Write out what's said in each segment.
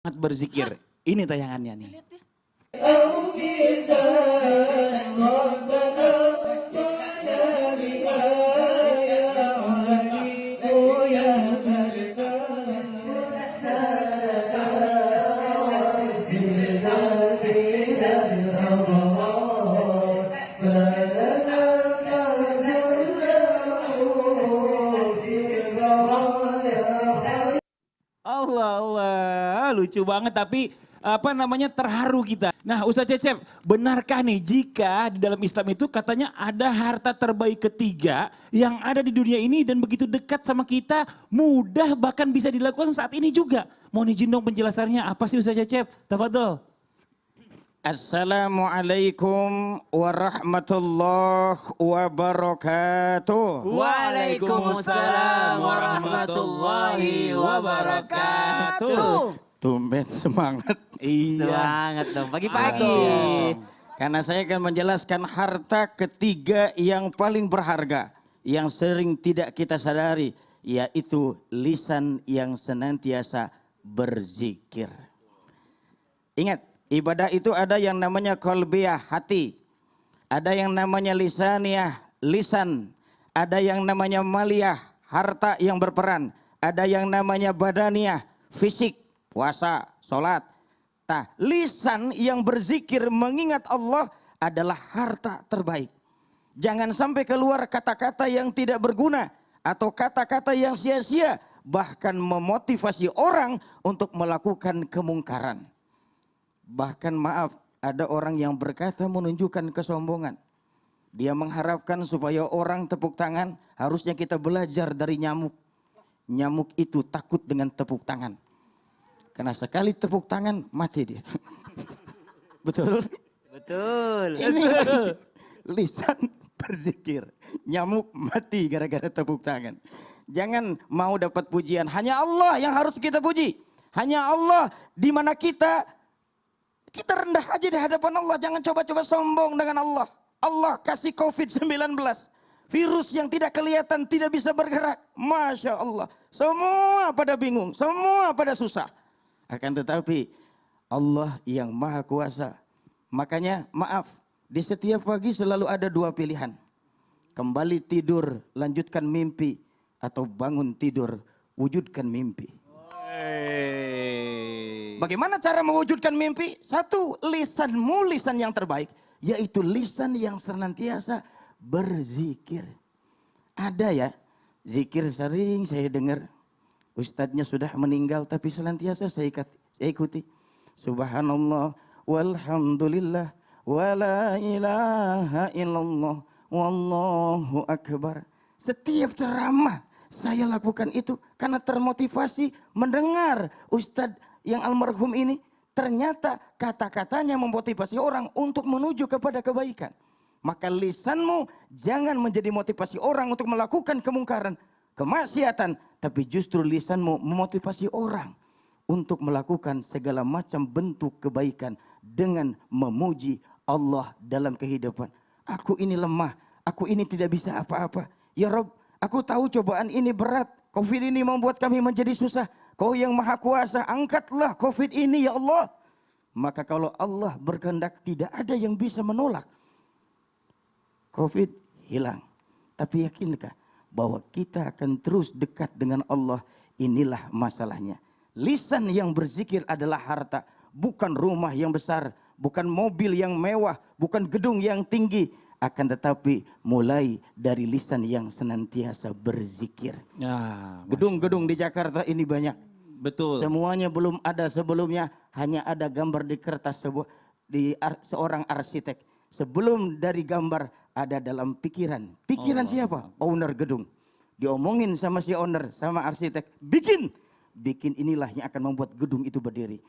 Berzikir. Ini tayangannya nih. Allah, lucu banget tapi terharu kita. Nah Ustaz Cecep, benarkah nih jika di dalam Islam itu katanya ada harta terbaik ketiga yang ada di dunia ini dan begitu dekat sama kita, mudah bahkan bisa dilakukan saat ini juga. Mohon izin dong penjelasannya apa sih Ustaz Cecep? Tafadhol. Assalamualaikum warahmatullahi wabarakatuh. Waalaikumsalam warahmatullahi wabarakatuh. Tumben semangat. Iya. Semangat dong pagi-pagi. Karena saya akan menjelaskan harta ketiga yang paling berharga. Yang sering tidak kita sadari. Yaitu lisan yang senantiasa berzikir. Ingat. Ibadah itu ada yang namanya qalbiyah, hati. Ada yang namanya lisaniyah, lisan. Ada yang namanya maliyah, harta yang berperan. Ada yang namanya badaniyah, fisik, puasa, sholat. Nah, lisan yang berzikir mengingat Allah adalah harta terbaik. Jangan sampai keluar kata-kata yang tidak berguna. Atau kata-kata yang sia-sia. Bahkan memotivasi orang untuk melakukan kemungkaran. Bahkan maaf, ada orang yang berkata menunjukkan kesombongan. Dia mengharapkan supaya orang tepuk tangan, harusnya kita belajar dari nyamuk. Nyamuk itu takut dengan tepuk tangan. Karena sekali tepuk tangan, mati dia. Betul? Betul. Ini lisan berzikir. Nyamuk mati gara-gara tepuk tangan. Jangan mau dapat pujian. Hanya Allah yang harus kita puji. Hanya Allah di mana kita rendah aja di hadapan Allah. Jangan coba-coba sombong dengan Allah. Allah kasih COVID-19. Virus yang tidak kelihatan, tidak bisa bergerak. Masya Allah. Semua pada bingung. Semua pada susah. Akan tetapi Allah yang maha kuasa. Makanya maaf. Di setiap pagi selalu ada dua pilihan. Kembali tidur, lanjutkan mimpi. Atau bangun tidur, wujudkan mimpi. Bagaimana cara mewujudkan mimpi? Satu, lisanmu lisan yang terbaik. Yaitu lisan yang senantiasa berzikir. Ada ya, zikir sering saya dengar. Ustadznya sudah meninggal tapi senantiasa saya ikuti. Subhanallah, walhamdulillah, wala ilaha illallah, wallahu akbar. Setiap ceramah saya lakukan itu karena termotivasi mendengar Ustadz yang almarhum ini ternyata kata-katanya memotivasi orang untuk menuju kepada kebaikan. Maka lisanmu jangan menjadi motivasi orang untuk melakukan kemungkaran, kemaksiatan. Tapi justru lisanmu memotivasi orang untuk melakukan segala macam bentuk kebaikan dengan memuji Allah dalam kehidupan. Aku ini lemah, aku ini tidak bisa apa-apa. Ya Rob, aku tahu cobaan ini berat. Covid ini membuat kami menjadi susah. Kau yang maha kuasa, angkatlah Covid ini ya Allah. Maka kalau Allah berkehendak tidak ada yang bisa menolak. Covid hilang. Tapi yakinkah bahwa kita akan terus dekat dengan Allah? Inilah masalahnya. Lisan yang berzikir adalah harta. Bukan rumah yang besar. Bukan mobil yang mewah. Bukan gedung yang tinggi. Akan tetapi mulai dari lisan yang senantiasa berzikir. Gedung-gedung di Jakarta ini banyak. Betul. Semuanya belum ada sebelumnya, hanya ada gambar di kertas seorang arsitek. Sebelum dari gambar ada dalam pikiran. Pikiran siapa? Owner gedung. Diomongin sama si owner, sama arsitek. Bikin inilah yang akan membuat gedung itu berdiri.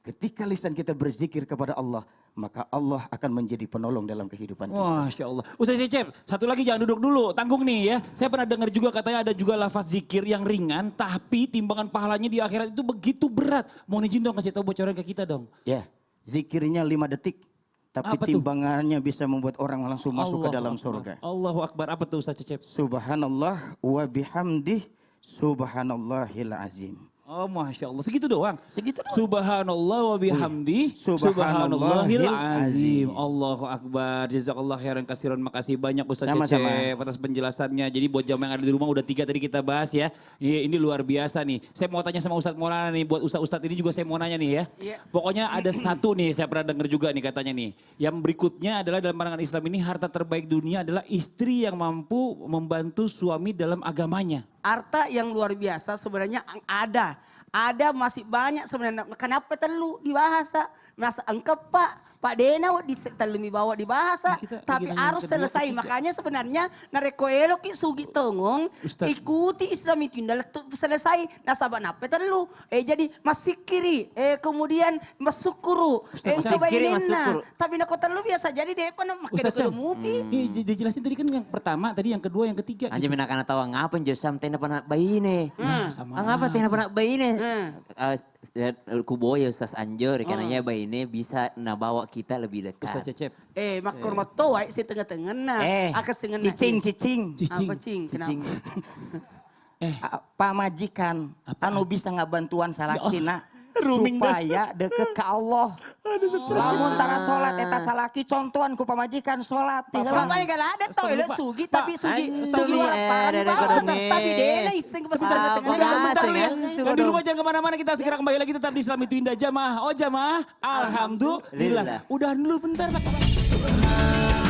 Ketika lisan kita berzikir kepada Allah, maka Allah akan menjadi penolong dalam kehidupan kita. Masya Allah. Ustaz Cecep, satu lagi jangan duduk dulu, tanggung nih ya. Saya pernah dengar juga katanya ada juga lafaz zikir yang ringan, tapi timbangan pahalanya di akhirat itu begitu berat. Mohon izin dong kasih tahu bocoran ke kita dong. Ya, zikirnya 5 detik. Tapi timbangannya bisa membuat orang langsung masuk ke dalam surga. Allahu Akbar, apa tuh Ustaz Cecep? Subhanallah wa bihamdih, subhanallahil azim. Oh Masya Allah, segitu doang? Segitu doang. Subhanallah wa bihamdi, Subhanallahil subhanallahil azim. azim. Allahu Akbar, jazakallah khairan kasiran. Makasih banyak Ustaz Sama-sama. Cecep atas penjelasannya. Jadi buat jamaah yang ada di rumah udah 3 tadi kita bahas ya. Ini luar biasa nih. Saya mau tanya sama Ustadz Maulana nih, buat Ustadz ini juga saya mau nanya nih ya. Iya. Pokoknya ada satu nih, saya pernah dengar juga nih katanya nih. Yang berikutnya adalah dalam pandangan Islam ini harta terbaik dunia adalah istri yang mampu membantu suami dalam agamanya. Harta yang luar biasa sebenarnya ada. Ada masih banyak sebenarnya. Kenapa perlu dibahas? Nasa engkep Pak Dena terlebih bawa dibahas. Tapi lagi harus yang kedua, selesai. ketiga. Makanya sebenarnya nareko elok sugi tengong. Ustaz. Ikuti Islam itu. Selesai. Nasabah napa terlu. Jadi masih kiri. Kemudian masukuru. masih kiri, masukuru. Tapi nako terlu biasa. Jadi dia pun makin Ustaz Syam, kalau mupi. ini dijelasin tadi kan yang pertama, tadi yang kedua, yang ketiga. Anjir menakana tawa ngapa Josam tena pernah bayi nih. sama Ngapa tena pernah bayi nih. Hmm. Kuboya Ustaz Anjur karena bayi ini bisa nabawa kita lebih Ustaz dekat. Cecep. Makor matoa si tengah-tengah nah. Akas tengah Cicing, cicing. Cicing. Apa cing? Cicing. Pak majikan, anu bisa ngabantuan salaki nak Rooming supaya deket ke Allah. Lamun tara sholat eta salaki contohan ku pamajikan sholat. Pokoknya gak ada tau elok sugi tapi sugi Antum ya, ada bawah. kodongnya. Tapi dena iseng ke Sebentar, tengah-tengah. Bang. Bentar Asing, nih ya. kan? Tuh, Dan di waduh. rumah jangan kemana-mana, kita segera kembali lagi tetap di Islam itu Indah Jamaah. Oh jamaah, alhamdulillah. Lillah. Udahan dulu bentar. Pak.